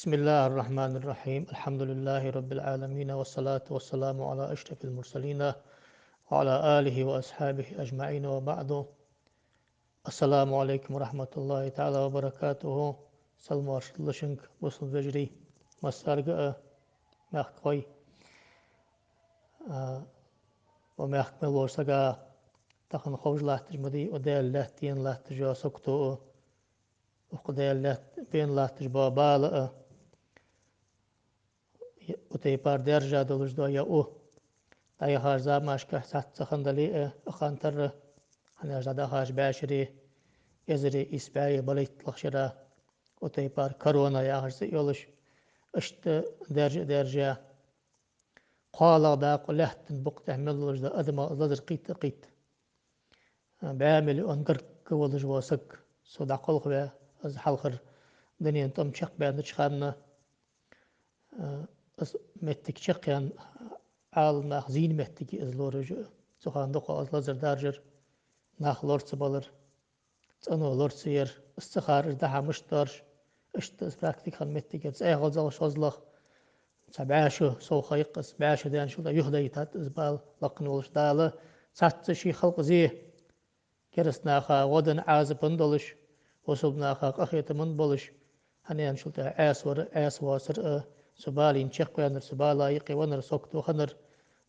بسم الله الرحمن الرحيم الحمد لله رب العالمين والصلاة والسلام على أشرف المرسلين وعلى آله وأصحابه أجمعين وبعد السلام عليكم ورحمة الله تعالى وبركاته سلم وارشدلشنك بوصل بجري مسارقة مخكوي ومخكمل ورسقا تخن خوش الله تجمدي وديل الله تين الله تجا سكتو وقديل الله بين الله تجبا بالأ وتي بار درجة دولش دويا تاي هارزا ماشكا سات سخندلي أخانتر هني أجدا هاش باشري يزري إسباعي بليت لخشرا وتي بار كورونا يا هرز يولش اشت درجة قال دا قلهت بقت احملوش دا أدما أزدر قيت بعمل أنقرك ولش واسك سودا قلق بها از حلقر دنيا انتم شق بها نتشخامنا متك شقيان عال ناخ زين متك ازلورج سخان دقا از لزر دارجر ناخ لورس بالر تانو لورسير استخار ازدها مشتارش اشت از براكتيك خان متك از ايغل زال شوزلخ سبعاشو سوخا يقس بعاشو ديان شو دا يهدا يتات ازبال لقنولش دالا ساتشي خلق زيه كرس ناخا ودن عازبن دولش وصل ناخا قخيت من بولش هنيان شلتا عاس واسر سبالين شقيانر سبالا يقي ونر سوكتو خنر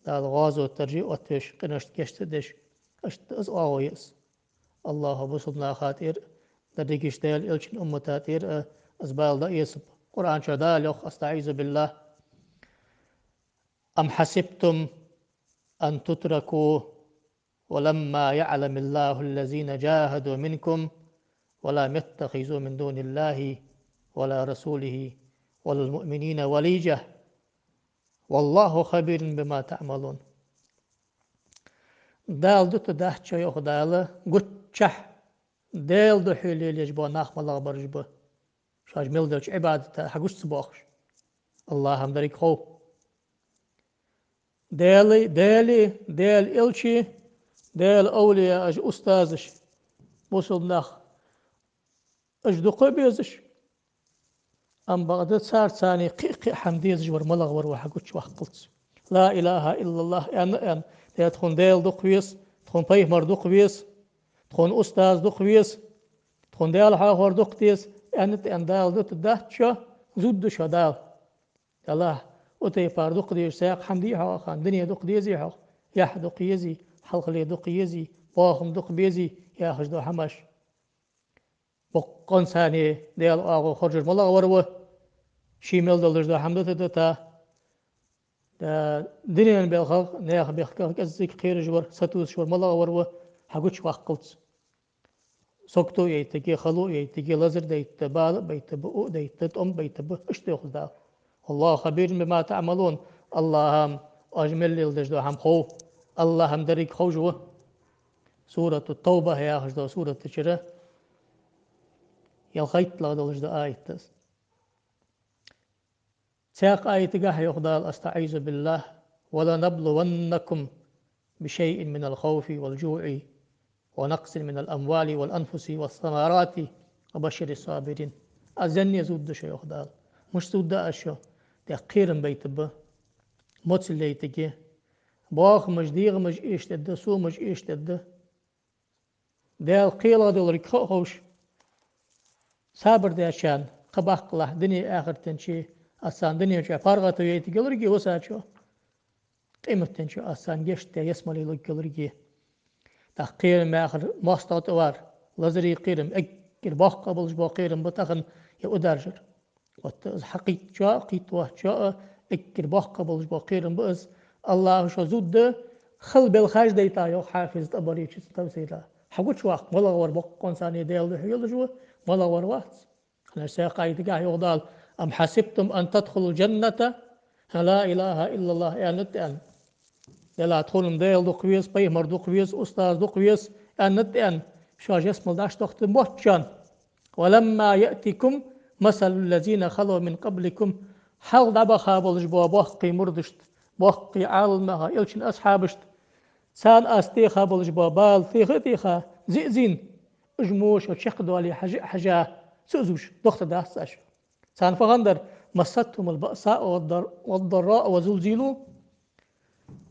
دال غازو ترجي وتش قنشت كشتدش اشت از آويس الله بصبنا خاطر دردقش دال إلشن أمتاتير أزبال دا يسب قرآن شدال يخ أستعيذ بالله أم حسبتم أن تتركوا ولما يعلم الله الذين جاهدوا منكم ولا يتخذوا من دون الله ولا رسوله ولا المؤمنين وليجة والله خبير بما تعملون دال دوت دهتشا يوخ دالا قتشح دال دو حيلي يجبو ناخ ملاغ برجبو شاج ملدوش عبادة حقوش سباخش الله هم دريك خو دال إلشي دال أولياء أج أستاذش بوصل ناخ أج دقو بيزش أم بغداد صار ثاني قيق حمديز جور ملغور وحقوش وحقلت لا إله إلا الله أن تكون دال دقويس تكون بيه مر دقويس تكون أستاذ دقويس تكون دال حاور دقتيس أن دال دوت دهتشا زود شدال الله أتي بار دقديش ساق حمدي حا خان دنيا دقديزي حا يح دقيزي حلق لي دقيزي باخم دقبيزي يا خجدو حمش بقون ثاني ديال آغو خرج ملغور شيمل دولج دا حمدو تدتا دا دنيا بالخلق ناخ بيخلق أزيك خير جور ستوس شور ملغور حقوش وقلت سوكتو يتكي خلو يتكي لزر ديت بال بيت بؤ ديت أم بيت بؤ اشتغل دا الله خبير بما تعملون الله هم أجمل للدج دا هم خو الله هم دريك خو جوا سورة التوبة هي أخذ سورة الشرة يلخيت لا دولج دا آيت ساق آيت قاه يخدال أستعيذ بالله ولا نبلونكم بشيء من الخوف والجوع ونقص من الأموال والأنفس والثمرات وبشر الصابرين أزن يزود شيء يخدال مش سود أشياء تقيرن بيت به موتس ليتجي باخ مش ديغ مش إيش تد سو مش إيش تد دال قيلا دول ركوش صابر داشان قباق الله دنيا آخر تنشي أسان دنيا شا فارغة يتجي لرجي وساتشو قيمتن شو آسان جشت يسمى لي لجلرجي تحقير ما آخر مستوى وار لزري قيرم أكر باق قبلش باقيرم بتاخن يقدرجر حقيت جاء قيت واه جاء اكر باق قبلش باقيرم بس الله شو زود خل بالخاج ديتا يو حافظ تبري شو تمسيلا حقوش واق ولا ور بق قنصاني ديل ده يلا جوا ولا ور واق أنا ساقايد قاع يقدال أم حسبتم أن تدخلوا الجنة لا إله إلا الله يعني أن يلا تدخلهم ديل دو قويس بيمر دو قويس أستاذ دو قويس أن شاج اسم داش تخت موتشان ولما يأتيكم مثل الذين خلوا من قبلكم حل دبا خابلش باقي مردشت باقي عالمها إلشن أصحابشت سان أستي خابلش بال تيخا زين اجموش وتشقدوا علي حاجة سوزوش دخت داستاش سان فغندر مستهم البأساء والضراء وزلزلوا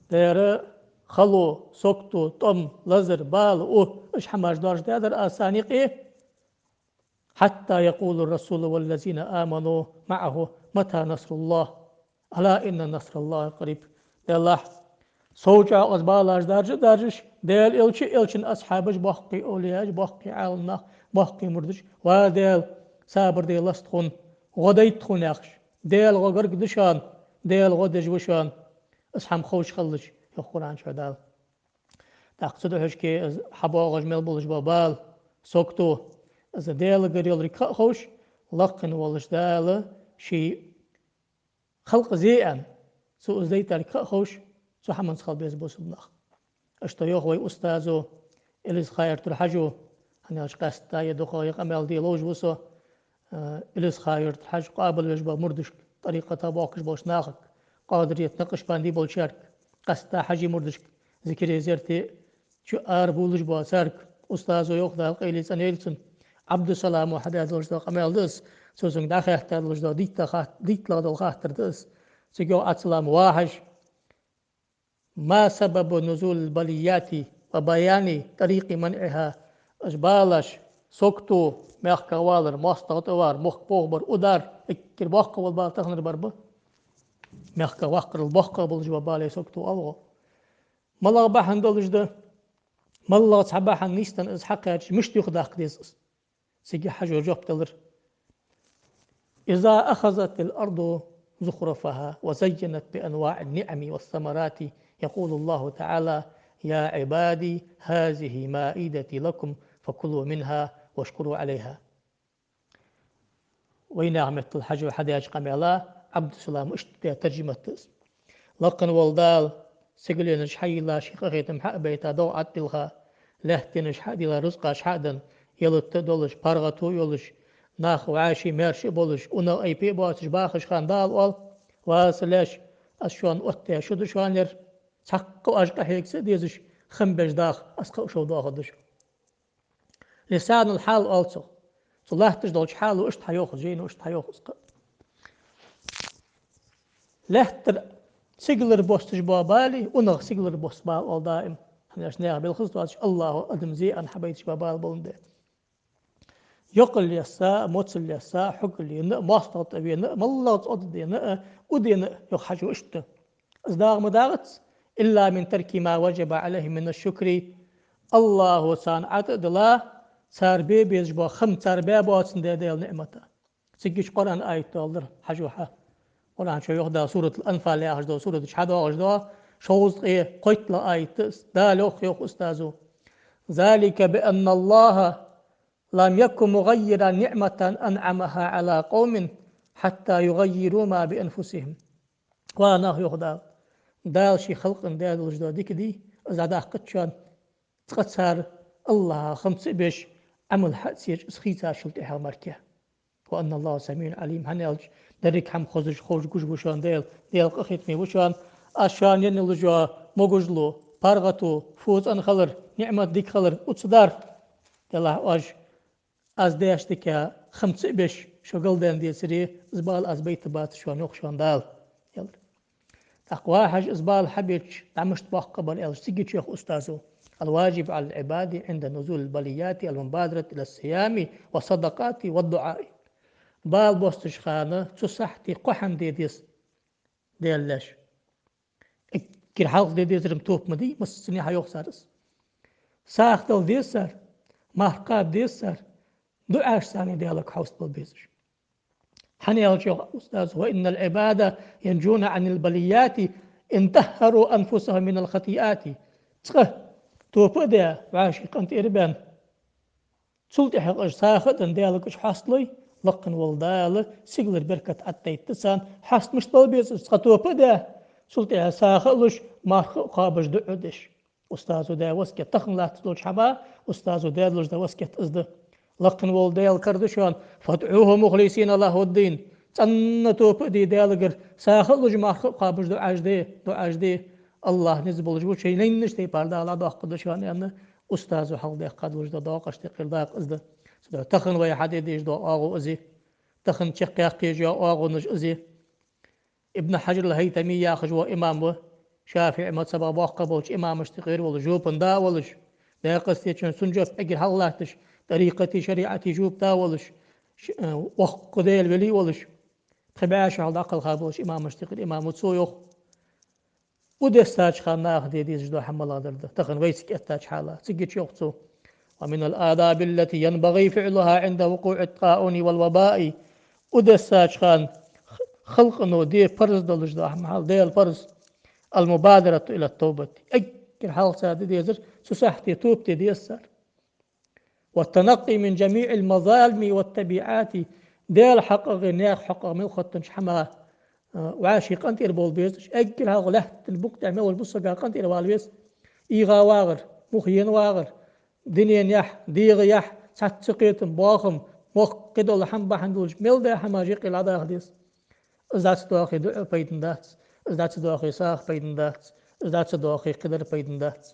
دير خلو سكتو طم لزر بال اش حماش دارش دادر آسانيق حتى يقول الرسول والذين آمنوا معه متى نصر الله ألا إن نصر الله قريب الله سوچا أزبالاش دارجش ديل إلشن أصحابش باقي أولياج باقي عالنا باقي مردش وديل سابر ديل استخون غديت خون يخش ديل غرق دشان ديل غدج وشان أصحاب خوش خلش القرآن شدال تقصد هشكي حباغج ملبولش بابال سوكتو از ديل قريل ركا خوش لقن والش دال شي خلق زيئا سو زيت ركا خوش سو حمن سخال بيز بوسبناخ اشتيوخ وي أستاذو إليس خير ترحجو هني أش قاستا يدوخو يقامل ديلوج بوسو إليس خير ترحج قابل يجبا مردش طريقة باقش بوش ناخك قادر يتنقش باندي بولشارك قاستا حجي مردش ذكري زيرتي شو بولش باسارك أستاذو يوخ دال قيليس أنيلسن عبد السلام وحد هذا الجدا قمال دس سوزن داخل احتار الجدا ديت لا دل خاطر دس سجوا أسلام واحش ما سبب نزول البليات وبيان طريق منعها أجبالش سكتو مخ كوالر مستوار مخ بوغبر أدار إكر بوخ والبال تخنر بربه مخ كوخر البوخ بالجوا بالي سكتو الله ملا بحن دلجدا ملا صباحا نيستن از حقاج مش يخدع قديس سيجي حاجة جوب إذا أخذت الأرض زخرفها وزينت بأنواع النعم والثمرات يقول الله تعالى يا عبادي هذه مائدتي لكم فكلوا منها واشكروا عليها وينعمة الحج وحداج قميلا عبد السلام اشتبه ترجمة لقن والدال سيقلين شحي الله شيخة محق بيتا دو عدلها لهتين شحادي لا رزقا شحادا يلت دولش بارغتو يولش ناخ وعاشي ميرش بولش انا اي بي باتش باخش خاندال وال واسلاش اشوان اوتيا شدو شوانر ساقو اشقا هيكس ديزش خمبش داخ اسقو شو داخدش لسان الحال also صلاحتش دولش حالو اشت حيوخ جينو اشت حيوخ لهتر سيجلر بوستش بابالي ونغ سيجلر بوست بال دائم هناش نيا بالخصوص الله ادم زي ان حبيتش بابال بولنده يقل يسا موتسل يسا حقل ين ماستر تبي ن ملات أضدي ن أدي ن يخشوا إشته إصدار مدارت إلا من ترك ما وجب عليه من الشكر الله سان عتد الله صار بي بيجبا خم صار بي باتن ديال نعمته سجيش قرآن آية تالر حجوحة قرآن شو يخدا سورة الأنفال يا أجدا سورة شهادة أجدا شوز إيه قيت لا آية دالوخ يوخ أستاذو ذلك بأن الله لم يكن مغيرا نعمة أنعمها على قوم حتى يغيروا ما بأنفسهم وانا يخدا دال شي خلق دال الجداديك دي إذا دا قتشان تقتصر الله خمس بيش عمل حسيج سخيتا شلت إحا مركه وأن الله سميع عليم هنالج دريك هم خوزش خوش جوش بوشان ديل قخيت مي بوشان أشان ينلجوا مغجلو بارغتو فوز أن خلر نعمة ديك خلر أتصدار الله أج از داشتك خمس بيش شغل دان دي سري زبال از بيت بات شو نوخ شو دال يلا تقوى حج زبال حبيش تعمشت باق قبل ال سيجي شيخ استاذو الواجب على العباد عند نزول البليات المبادرة إلى الصيام والصدقات والدعاء بال بوستش خانة تصحتي قحن دي ديس ديالش كير حلق دي زرم توب مدي مسني حيوخ سارس ساختل دي سار محقاب دي سار دعاش ثاني ديالك حوست بالبيزش حني الشيخ أستاذ وإن العبادة ينجون عن البليات إن طهروا أنفسهم من الخطيئات تخ توب ده عاشق أنت إربان سلطة حق ساخت أن ديالك إيش حصلي لقن والدال سيجلر بركة أتيتسان حصل مش بالبيزش تخطوب ده سلطة ساخلش ما قابش دعدش أستاذ ده وسكت تخن لا تلوش حبا أستاذ ده لوش ده وسكت أزده لقن والديال كردشان فادعوه مخلصين له الدين تنتو بدي ديالجر ساخلج ما قابش دعاج دي الله نزبل جو شيء لين نشتي باردا على داق قدشان يعني أستاذ حال ده قد وجد داق اشتقل داق أزده تخن ويا حد يديش دو آغو أزي تخن شقيق يجي آغو نج أزي ابن حجر الهيثمي ياخذ وإمام شافعي ما سبب قبولش إمام اشتغير ولا جوبن دا ولش دا قصتي سنجف أجر حلاتش طريقتي شريعتي جوب دا ولش وق ديل ولي ولش خباش على أقل خابولش إمام اشتغير إمام تسويخ ودستاج خان ناخذ دي جدو حمل هذا تخن ويسك أتاج حاله سجت يوقتو ومن الآداب التي ينبغي فعلها عند وقوع الطاعون والوباء ودستاج خان خلق انه دي فرز دلش ده محل دي الفرز المبادرة إلى التوبة أكر حال سادة دي زر سسحتي توبتي دي السر والتنقي من جميع المظالم والتبعات دي الحق غنياق حق ملخط حما وعاشق أنت إربول بيز أكر حال غلحت البوك تعمل والبصة قانت إربال بيز إيغا واغر مخيين واغر دنيا يح ديغ يح ساتسقيت باخم مخ قدو لحم بحندولش ميل ده حماجيق العدا خديس ازدات داخي دعاء بيدن دات ازدات داخي ساخ بيدن دات ازدات داخي قدر بيدن دات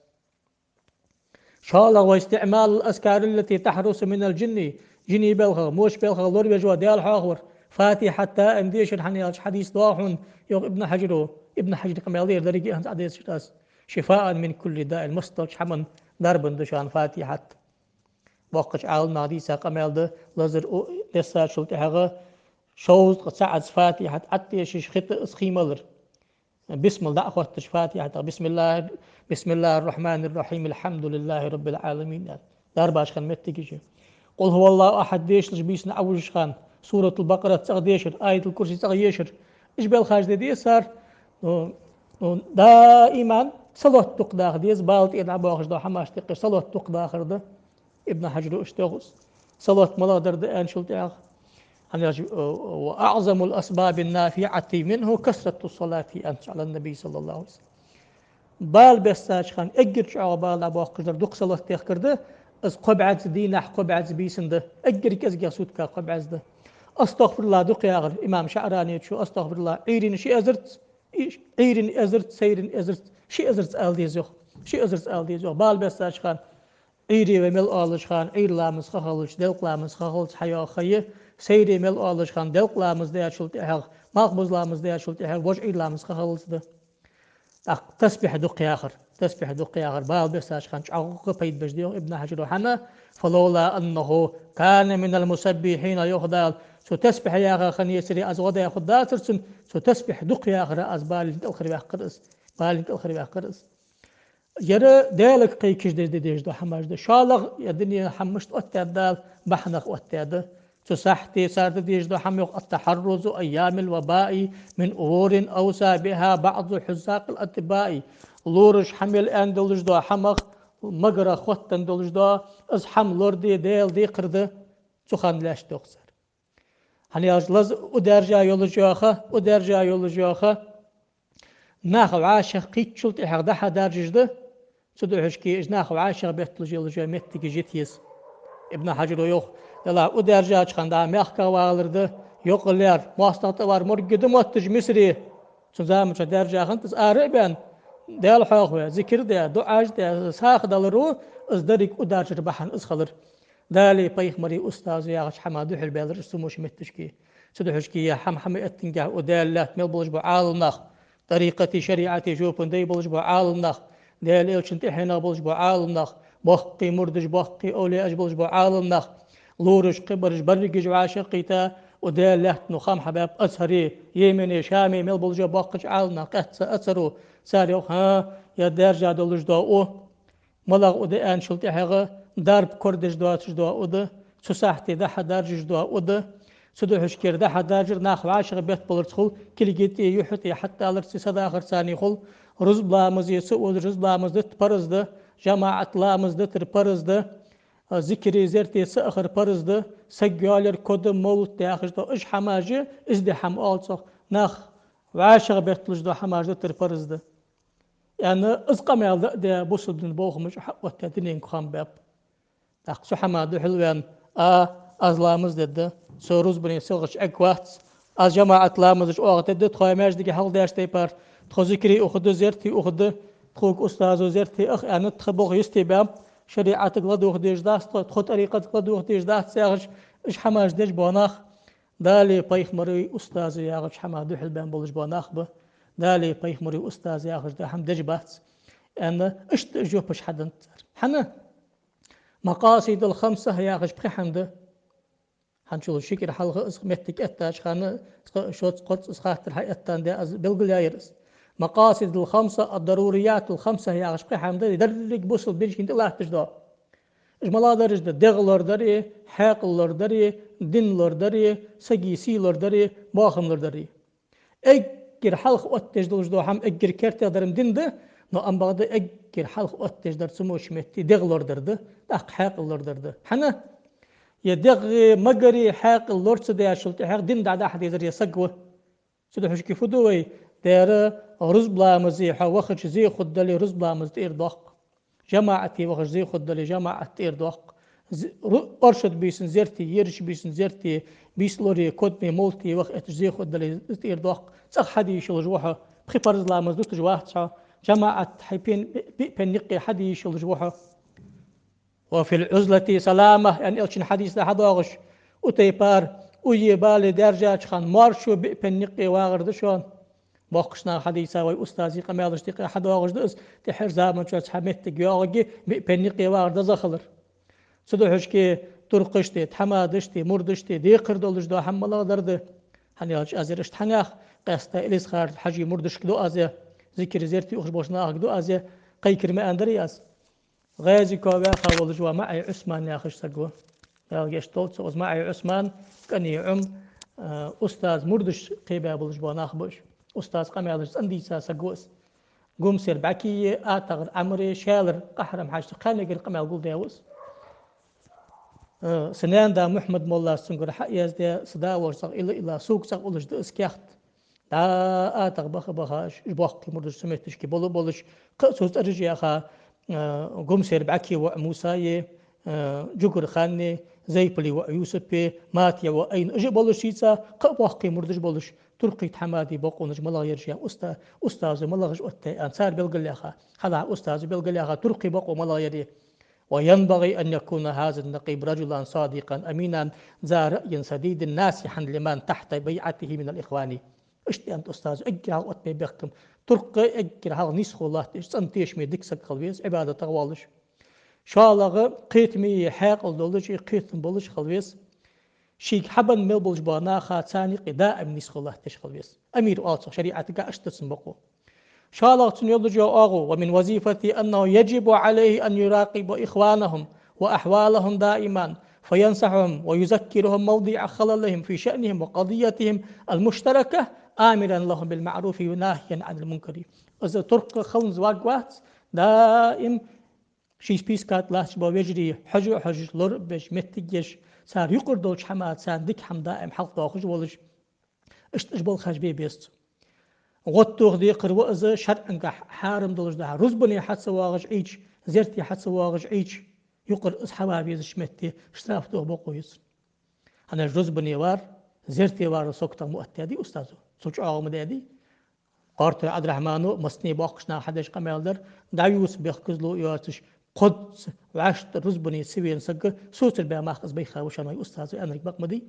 شالغ واستعمال الأذكار التي تحرس من الجن جني بلغ موش بلغ لور بجوا ديال حاغور فاتي حتى انديش حديث ضاحون يوم ابن حجر كما يلير درجي أنت عديس شفاء من كل داء المستوش حمن ضرب دشان فاتحة وقش عال ناديسا كما يلد لزر لسا شلتها شوز قصعد فاتحة أتيش خط اسخيملر بسم الله أخوتش فاتحة بسم الله الرحمن الرحيم الحمد لله رب العالمين دارباش خان متكيش قل هو الله أحد ديش لجبيس نعوج خان سورة البقرة تغديشر آية الكرسي تغيشر إيش بالخاج دي صار دائما صلاة تقداخ ديز بالت إلى باخش دا حماش تقي صلاة تقداخر ده ابن حجر اشتغز صلاة ملادر ده أن شلت وأعظم الأسباب النافعة منه كثرة الصلاة على النبي صلى الله عليه وسلم بال بستاج خان أجر شعر بال أبو قدر دق صلاة تيخكر ده أز قبعت دينح قبعت بيسن ده أجر كأزجا سودكا قبعت ده أستغفر الله دق يا غر إمام شعراني شو أستغفر الله عيرين شيء أزرت عيرين أزرت سيرين أزرت شيء أزرت آل ديزوخ شيء أزرت آل ديزوخ بال بستاج خان عيري ومل آلش خان عير لامس خالش دلق لامس خالش حياة خيه سيري مل آلش خان دلق لامس ده شلت أهل ماقبز لامس ده شلت أهل وش عير لامس خالش ده تسبح دقي آخر تسبح دقي آخر بال بستاج خان شعوق بيد بجديو ابن حجر حنا فلولا أنه كان من المسبحين يخدال سو تسبح يا أخي خن يسري أزغدا ياخد داترسن سو تسبح دقي آخر أزبال الأخر بأخرس بال الأخر بأخرس يرى دالك قيكش ديش دو حماش ده شالغ يا دنيا حمشت أتاد دال بحنق أتاد تسحتي سارد ديش دو حميق التحرز أيام الوباء من أمور أوسى بها بعض حزاق الأطباء لورش حمل أن دولش دو حمق مقرى خوتن دولش دو أزحم لوردي ديل دي قرد تخان لاش دوخسر هني أجلز ودرجة يولج يوخا ناخو عاشق قيتشلت إحق دحا دارجش ده سدوحش كي إجناخو عاشق بيتلج يلجو متك جيتيس ابن حجر يوخ يلا ودرجة خندا ميخكا والرده يقلر مواصلات var مرقدم واتج مصري سنزامش درجة خنتس آربان ديال حوخ ذكر ده دعاج ده ساخ دلرو ازدرك ودارجر بحن اسخلر دالي بيخ مري أستاذ ياغش حمادو حربالر سموش متشكي سدوحشكي يا حم اتنجا ودالات ملبوش بعالنخ طريقتي شريعتي جوبن دي بلج بعالنخ ديال إلشنت إحنا بلج بعالنخ بحقي مردج بحقي أولي أجبلج بعالنخ لورش قبرج برقج عاشقيتا ودال لحت نخام حباب أسهري يمني شامي مل بلجا باقج عالنا قهت أسرو ساري ها يا درجة دولج دو ملغ ودي أن شلتي حاجة درب كردش دواتش دوا وده سوساحتي ده حدارجش دوا وده سدو حشكير ده حدارجر ناخو عاشق بيت بلرتخل كليجيتي يحتي حتى ألرسي صدا آخر ثاني خل رز بلامز يسوء رز بلامز ده تبرز ده جماعة لامز ده تربرز ده ذكري زرتي سأخر برز ده سجالر كود مولت آخر ده إش حماجي إزدي حم آلصق ناخ وعاشق بيت بلج ده حماجي تربرز ده يعني أزقم يا ده بوصل بوخ مش حق وتدنين خام باب تاخ حما دو حلوان أزلامز ده سوروز بني سوغش أكوات از جماعة لامزش أوقات ده تخوي ماش دقي حل داش تيبار تخو ذكري أخد زرتي أخد تخوك أستاذ زرتي أخ يعني تخبوغ يستي باب شريعة تقلد وخديش داست تخو طريقة تقلد وخديش داست ساغش إش حماش ديش بوناخ دالي بايخ مري أستاذ ياغش حما دو حلبان بولش بوناخ به دالي بايخ مري أستاذ ياغش ده حم ديش بات أنا إشت جو بش حدن حنا مقاصد الخمسة ياغش بخي حمده هنشوف شكل حلقة متك أتاش خانة شوت قط إسخات الحي أتان ده أز بالجلايرس مقاصد الخمسة الضروريات الخمسة هي عشق حمد يدرج بوصل بيش كنت الله تجدا إجمالا درج ده دغلر دري حاقلر دري دينلر دري سجيسيلر دري باخملر دري أجر حلق أتجدلج دو هم أجر كرت درم دين ده نو أم بعد أجر حلق أتجدر سموش متي دغلر درده دق حاقلر درده حنا يدغ مجري حاق اللورس ده شلت حاق دين دعدا أحد يزر يسقوه سيدو حش كيف دوي دير رز بلا مزيحة وخش زي خد لي رز بلا مزير دق جماعتي وخش زي خد لي جماعة تير دق أرشد بيسن زرتي يرش بيسن زرتي بيسلوري كودمي مولتي وقت زي خد لي تير دق صح حدي يشل جوحة بخي فرز لا مزدوت جواحة جماعة حيبين بنقي حدي يشل جوحة وفي العزلة سلامة يعني ألشن حديث لحد واغش وتيبار ويبال درجة خان مارشو بنقي واغردشون باقشنا حديثا وي أستاذي قمالش تقي حد واغش دس تحر زامن شو حمت جياغي بنقي واغرد زخلر سدو حشكي ترقشتي تحمادشتي مردشتي دي قردولش دو حملا درد هنياج أزرشت حنياخ قاستا إليس خارج حجي مردش كدو أزي ذكر زيرتي أخش بوشنا أخدو أزي قيكر ما أندرياس غازي كوبا خاول جوا معي عثمان يا خش سقوه يا جشتوت سوز معي عثمان كني أستاذ مردش قيبا بلجوا ناخبش أستاذ قميالش عندي سقوس قوم سير بعكي آتغر عمري شالر قحرم حاجة خانق القميال قول داوس سنان دا محمد مولا سنقر حقياز دا صدا ورسق إلا سوق سق ولش دا اسكيخت دا آتغ بخاش جباقي مردش سميتش كي بولش قصوص أرجي أخا قوم سير بعكي وموسى جوكر خاني زي بلي ويوسف ماتيا وأين أجي بولش شيسا قواقي مردش بولش ترقي حمادي بقونج ملا يرجع أستاذ ملا غش أتى أنصار بالقلاخة هذا أستاذ بالقلاخة ترقي بقو ملا يري وينبغي أن يكون هذا النقيب رجلا صادقا أمينا ذا رأي سديد ناسحا لمن تحت بيعته من الإخوان اشتي أنت أستاذ أجعل أتبي بكم ترقي أجر هذا نسخ الله تنتيش مي دكسك خلويس عبادة تغوالش شالغ قيتمي حاقل دولش قيتم بولش خلويس شيك حبن مل بولش بانا خاتاني قداء من نسخ الله تش خلويس أمير آلصق شريعتك أشتسم بقو شالغ تنيولج أغو ومن وظيفتي أنه يجب عليه أن يراقب إخوانهم وأحوالهم دائما فينصحهم ويذكرهم موضع خللهم في شأنهم وقضيتهم المشتركة آمرا لهم بالمعروف وناهيا عن المنكر إذا ترك خلنز واقوات دائم شيش بيسكات لاش بوجري حج لربش متجش صار يقردوش حماد صار ديك حم دائم حق داخج ولش اشتجبل خش بي بيست غطوغ دي قرو إذا شرع حارم دولش ده رزبني حد سواغش عيش زرتي حد سواغش عيش يقر أصحابي إذا شمتي اشترافتوه بقويس أنا الرزبني وار زرتي وار سوكتا مؤتدي أستاذه سوچ آغم دادي قارت عبد الرحمن مصني باقشنا حدش قمالدر دايوس بيخكزلو ياتش قدس وعشت رزبني سوين سق سوتر بها ماخذ بيخا وشانوي أستاذ أنا بقمدي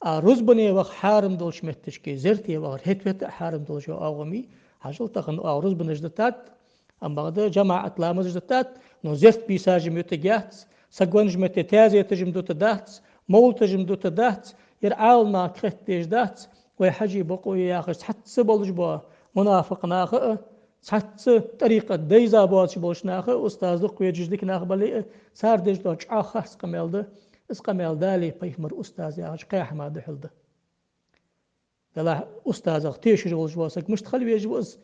رزبني وخ حارم دولش متشكي زرتي وغر هتوت حارم دولش آغمي حاجل تخن رزبني جدتات أم بعد جماعة لامز جدتات نو زرت بيساج ميتجات سقونج متتازي تجم دوت دات مول تجم دوت دات يرعاول ما كختيش دات ويحجي بقوي يا أخي حتى سبولج بوا منافق ناخ حتى طريقة ديزا بوش بولش ناخ أستاذ دقوي جزدك ناخ بلي سار ديج دوش آخر سقميل ده اسقميل دالي بيمر أستاذ يا أخي قيح ما دحل ده دلا أستاذ أختيش جولج بوسك مش تخلي يجوز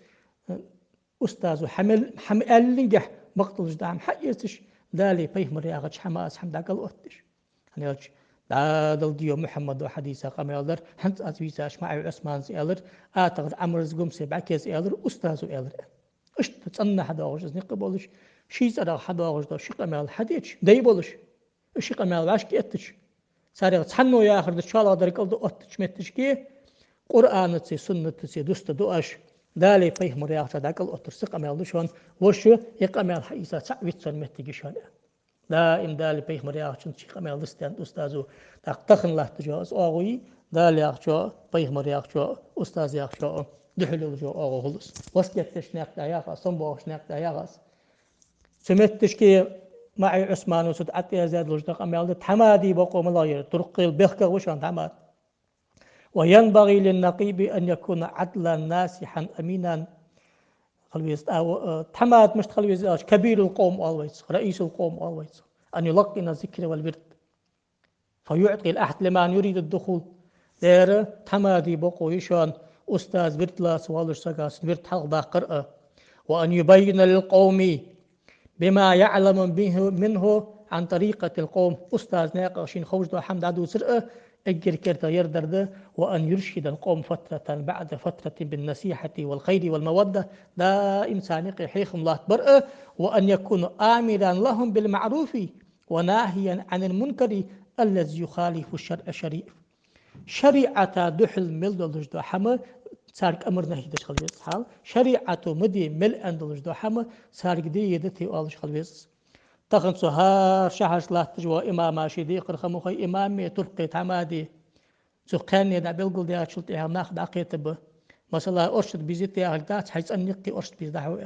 أستاذ حمل لنجح مقتل جدام حياتش دالي بيمر يا أخي حماس حمد عقل أختش يعني دل ديو محمد وحديثة قام يالر حنت أتويساش مع عثمان سيالر أعتقد عمر زقوم سبع كيس يالر أستاذ يالر إيش تصنع حدا وش إذن قبلش شيء صار حدا وش ده شيء قمال حديش ده بولش شيء قمال واش كيتش صار تصنع يا آخر إن شاء الله درك الله أتش متش كي قرآن تسي سنة تسي دوست دوش دالي فيه مريا صدق الله أتش قمال شون وش يقمال حيسا سعويت سن متجي شون دائم دالي بيخ مريا شن شيء قمال دستان أستاذو تخن له تجاوز أغوي دالي أخشوا بيخ مريا أخشوا أستاذ أخشوا دحلو جو أغو خلص وسكتش نقطة يا صنبوش نقطة يا سمتش كي معي عثمان وسد عتي زاد لجد قمال تحمادي بقوم الله ترقي البخك وشان تحماد وينبغي للنقيب أن يكون عدلا ناسحا أمينا خلويز تحماد مش خلويز كبير القوم always رئيس القوم always أن يلقن الذكر والبرد فيعطي الأحد لمن يريد الدخول دير تحمادي بقو يشان أستاذ برد لا سوال الشقاس برد حلق باقرأ وأن يبين للقوم بما يعلم به منه عن طريقة القوم أستاذ ناقشين خوجدو حمد عدو سرقة أجر كرتا يردرد وأن يرشد القوم فترة بعد فترة بالنصيحة والخير والمودة دائم سانق حيخ الله تبرأ وأن يكون آمرا لهم بالمعروف وناهيا عن المنكر الذي يخالف الشرع الشريف شريعة دحل ملدلج دو حما سارك أمر نهي دش خلويس حال شريعة مدي مل أندلج دو حما سارك دي يدتي والش خلويس تخن سهار شهر لا تجوا إمام شدي قرخ خي إمام ترقي تمادي سقاني دا بيلقل دي أشلت إيه ناخد عقيتب مثلا أرشد بيزيتي أهلدات حيث أنيقي أرشد بيزدحوا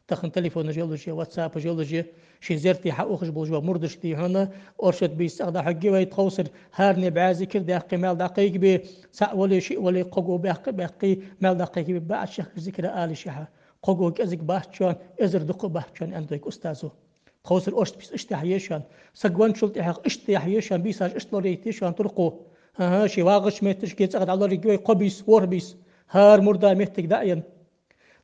تخن تليفون جيولوجي واتساب جيولوجي شي زرتي حقوقش بوجوا مردش دي هنا أرشد بيستخدم حقي ويتخوصر هارني بعازي كر دقيق مال دقيق بي سا ولا شيء ولا قوقو بقي مال دقيق بي بعد شيخ ذكر آل شيحة قوقو كأزك باحشان إزر دقو باحشان عندك أستاذه خوصر أرشد بيس اشتحيشان سقوان شلت حق اشتحيشان بيساج اشتلوريتيشان ترقو ها شي واغش متش كي تقعد على رجوي قبيس وربيس هار مردا متك داين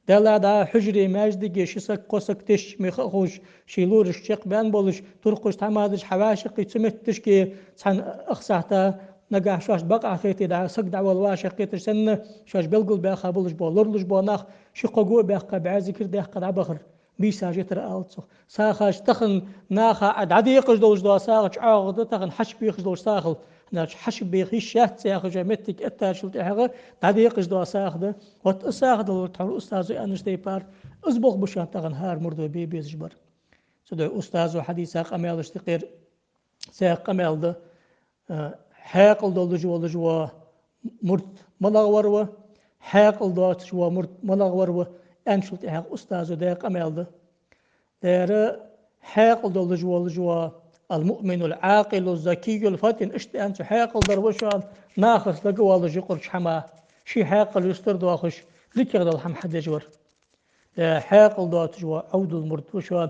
دلا دا حجري ماجدي شسك قسك تش مخوش شيلورش شق بان بولش ترقش تمادش حواشق تمتش كي تحن اخسحتا نقع شاش بقع خيتي دا سق دعوة الواشق كيتش سنة شاش بلقل باخا بولش بولرلش بوناخ شقوقو باخا بعازي كر داخا دعبخر بيسا جتر آلتو ساخاش تخن ناخا عديقش دولش دوا ساخش عاغد تخن حش بيخش دولش ساخل ناش حش بيخش شات ساخش متك اتاشلت احغا عديقش دوا ساخد وتساخد وتحول أستاذ أنش ديبار أزبغ بشان تغن هار مردو بي بيزجبر سدو أستاذ حديثة قميل اشتقير ساق قميل ده حاقل دول جوا مرد ملغور حاقل دول جوا مرد ملغور أنشلت إحق أستاذ ده قميل ده دير حاقل دول جوا المؤمن العاقل الذكي الفتن اشتأنش حاقل دروشان ناخص لقوال جقرش حما شي حاقل يسترد واخش ذكر الحم حد يجور حاقل دوت جوا عود المرد وشان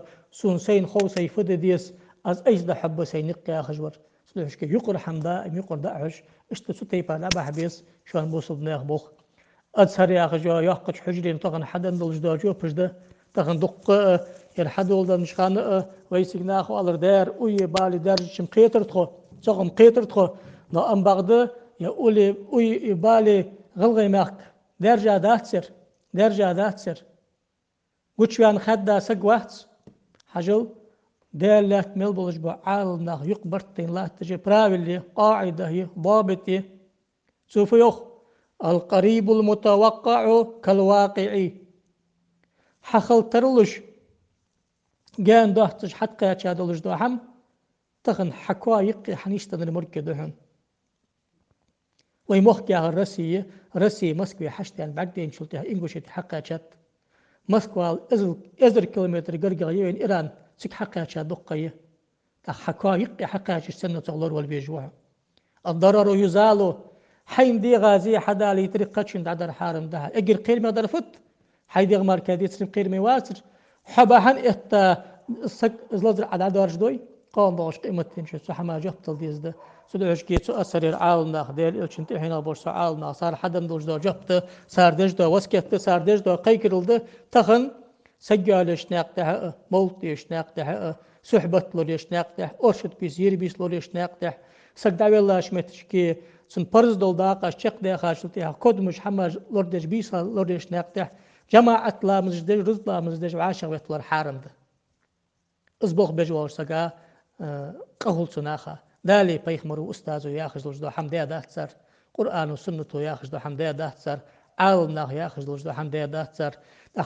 سين خوسي فدديس از ايش ده حب سينق خجور سلوش كي يقر حمدا يقر داعش اشت ستي بالا بحبيس شان بوصل ناخ بوخ ادسر يا خجوا يحقج حجرين طغن حدن دولج داجو بجده تغن دق يرحد ولد مشخان ويسق ناخ والر دار وي بالي دار شم قيتر تخو صغم قيتر تخو لا ام بغده يا اولي وي بالي غلغي ماك درجة داتسر وشوان خدا سق وقت حجل دالت ملبلج بعال ناخ يقبرتين لا تجي براولي قاعدة هي ضابطي سوف يخ القريب المتوقع كالواقع حخل ترلش جان دهتش حتى يتشادلش دوهم تخن حكوا يقي حنيشتن المركة دهن ويمخ يا رسي مسكوي حشتين بعدين شلتها إنجوشة حقا شات مسكوال إزر كيلومتر قرقا يوين إيران سك حقا شات دقية حكوا يقي حقا سنة تغلر والبيجوها الضرر يزال حين دي غازي حدا لي طريقة شند عدر حارم ده اجر قير ما درفت حيدي غمار كادي تسلم قير مواسر حبهن اتا سك زلزر عدد ورجدوي قام باش قيمتين شو سحما جبت الديز ده سدوش كي سو أسرير عالنا خديل إلشنت هنا بوش عالنا صار حدم دوش دو جبت صار دش دو وسكت صار دش دو قيكرل ده تخن سجالش ناقته مولتيش ناقته صحبة لوريش ناقته أرشد بيس يربيس لوريش ناقته سجداوي الله شمتشكي سن برز دول داقة شق ده خاشلتها كود مش حما لوردش بيس لوريش ناقته جماعة لا مزدج رز لا مزدج عاشق ويطلع حارم ده أصبغ بجوار سجا قهول سناخا دالي بيخمرو أستاذ ياخذ لجدو حمدية دهتسر قرآن وسنة ياخذ لجدو حمدية دهتسر عالم ياخذ لجدو حمدية دهتسر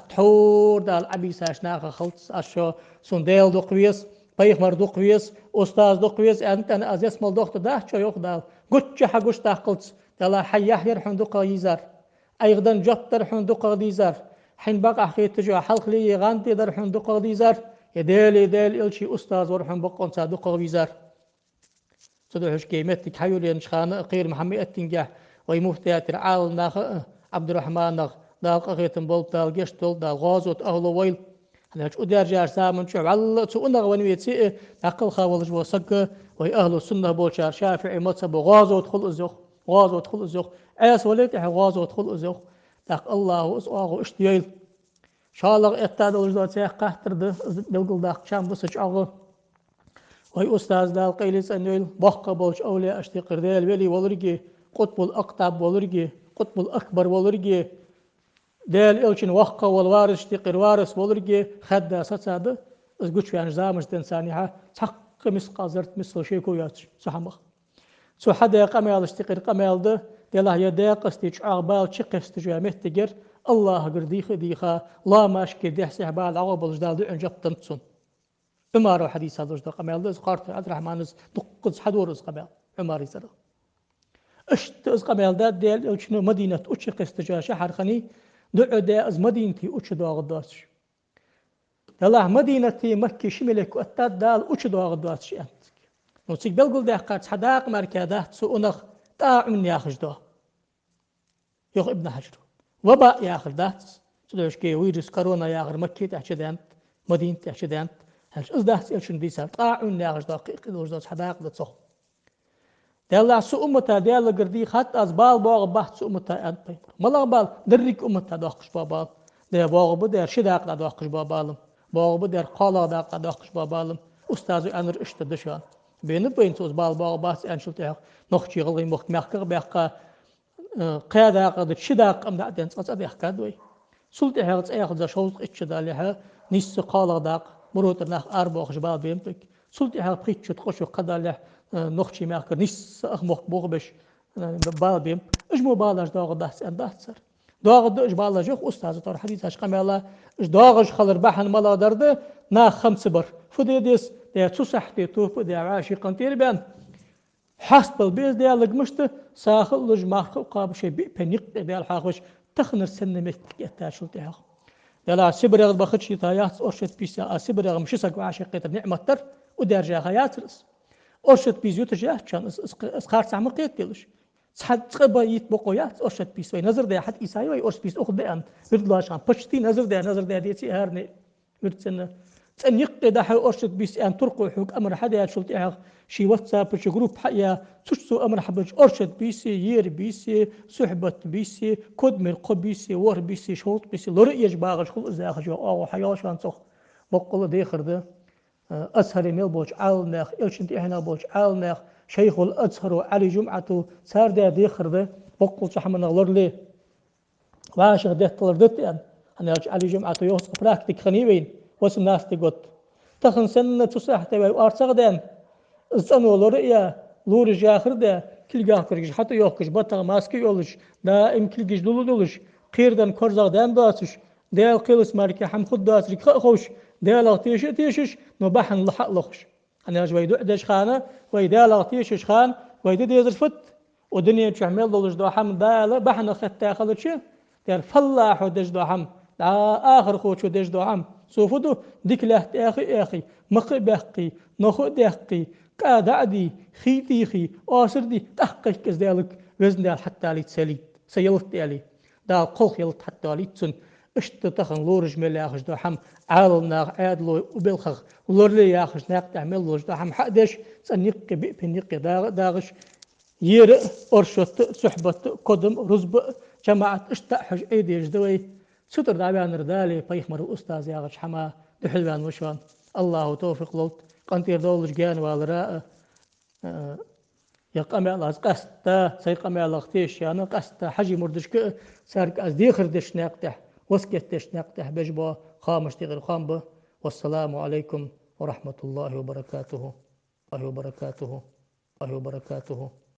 تحور دال عبيساش ناخا خلص أشو سنديل دو قويس بيخمر دو قويس أستاذ دو قويس أنا أز يسمل دوخت دهتشو يوخ دال قتش حقوش تاقلت دالا حياح يرحن دو قايزار أيضا جبتر حن دو قايزار حين بقى حكيت تجو حلق لي غانتي در حن دو قايزار يدال إلشي أستاذ ورحم بقون صادق ويزار صدوحش كيمتك حيولي نشخان قير محمد التنجح ويمفتيات العال ناخ عبد الرحمن ناخ دال قيتن بول دال جشتول دال غازوت أهل ويل أنا هش أدار جار سامن شو على سو أنا غوانيت سي نقل خاولج وسق وهي أهل السنة بوشار شافعي مصب غازوت خل أزوخ غازوت خل أزوخ أس وليت غازوت خل أزوخ تاق الله أسواغ اشتيل شالغ اتاد وجدات سيخ قهترد بلقل داق شام بسج أغل وهي أستاذ دال قيلس أنويل بحق بولش أولي أشتي قرديل ولي ولرقي قطب الأقطاب ولرقي قطب الأكبر ولرقي ديل إلشن وحق والوارس اشتقر وارس ولرقي خدا ستساد از قوش في أنجزامش دنسانيها تحق مسقا زرت مسل شيكو ياتش سحمخ سو حدا قميل اشتقر قميل ده ديله يداق استيج عقبال شق استجوا مهتجر الله قرديخ ديخا لا ماشكي ديح سحبال عقب الجدال دي انجب تنتسون عمر حديث هذا الجدال قميل ده قارت عبد الرحمن دقز حدور از قميل عمر يسر اشت از قميل ده ديل شنو مدينة اشق استجوا شحر خني دعو ده از مدينتي اش داغ داسش يلا مدينتي مكة شملك واتاد دال اش داغ داسش انت نوتيك بلقل ده قارت حداق مركاده سو انخ طاعم ياخذ ده يخ ابن حجر وباء ياخذ دات سلوش كي ويرس كورونا ياخذ مكة تحشدانت مدينة تحشدانت هلش از دات إلشن ديسار طاعم ياخذ دقيق دوش دات حداق دتصخ دالله سو أمتا دالله قردي خط از بال باغ بحث سو أمتا أنت بيمر ملا بال دريك أمتا داقش بابال ده باغ بدر شداق داقش بابالم باغ بدر قالا داقش بابالم أستاذ أنر اشتدشان بين سوز بال باغ بحث أنشلتها نخشي غلي مخت مخكر بيحقا قيادة قد شداق أم دعدين تصد يحكاد وي سلطة هرت أخذ شوط إتشدالها نيس قال داق مروت ناخ أربع خجبال بيمتك سلطة هرت خيتش تخش قداله نخشي ماك نيس أخمخ بوغبش بال بيم إجمو بالاش داغ بحث أن بحثر داغ إج بالاش يخ أستاذ طار حديث أش قميلا إج داغش خلر بحن ملا درده ناخ خمس بر فديدس ده تصح توف ده عاشقا تيربان حسب البيز ديالك مشت ساخل لج ماخل قاب شيء بينيق ديال حاخش تخنر سنة متك يتاشل تاخ دلا سبرغ بخدش تايات أرشد بيسا سبرغ مشسق عاشقيت النعمة تر ودرجة حيات رس أرشد بيزيوت جاه كان اسخار سامر قيت ديلش صحد تقبا يتبقيات أرشد بيس وي نظر ده حد إيساي وي أرشد بيس أخذ بأن بردلاشان بشتي نظر ده ديتي هارني ورتسنة تنيق ده حي أرشد بيس أن ترقو حق أمر حدا يشلت شي واتساب شي جروب حيا تشتو أمر حبج أرشد بيسي يير بيسي صحبة بيسي كود من قب بيسي ور بيسي شوط بيسي لرئيش باغش خل إزاخش أو حياشان صخ بقول ديخر ده أزهر ميل بوش عالناخ إلشنت إحنا بوش عالناخ شيخ الأزهر علي جمعة سار ده ديخر ده بقول صحمنا لرلي واشغ ده تلردت أنا علي جمعة يوس براكتيك خنيبين واسم ناس تقول تخن سنة تصح تبي وأرسغ دان السنو لوريا لورج آخر ده كل جاكرج حتى يوكش بطل ماسك يولش دائم كل جش دولش قيردن كرزا دان داسش دال قيلس ماركي حم خد داسش خوش دال تيشش نبحن لحق لخش أنا جوي دعدش خانة ويدال تيشش خان ويدي ديزر فت ودنيا تشمل دولش دو حم دال بحن خدت خلتش دار فلاح ودش دو حم آخر خوش ودش دو حم سوفدو ديك له أخي مخ بحقي نخو دحقي كادعدي خيتيخي آسردي تحقق كذلك وزن دال حتى لي تسلي سيلت دالي دال قلق يلت حتى لي تسن اشتتخن لورج ملاخش دو حم عالنا عادلو وبالخخ لورلي ياخش ناق تعمل لوج دو حم حدش سنيق بنيق داغش يير أرشط صحبة قدم رزب جماعة اشتاحج ايديش دوي ستر دعبان ردالي بيخمر الأستاذ ياغش حما دحلوان وشوان الله توفيق لوت قنتير دولش جان والراء يقام على قستا سيقام على اختيش يعني قستا حجي مردشك سارك از ديخر دش ناقته وسكت دش ناقته بجبا خامش تغير خامبه والسلام عليكم ورحمة الله وبركاته الله وبركاته الله وبركاته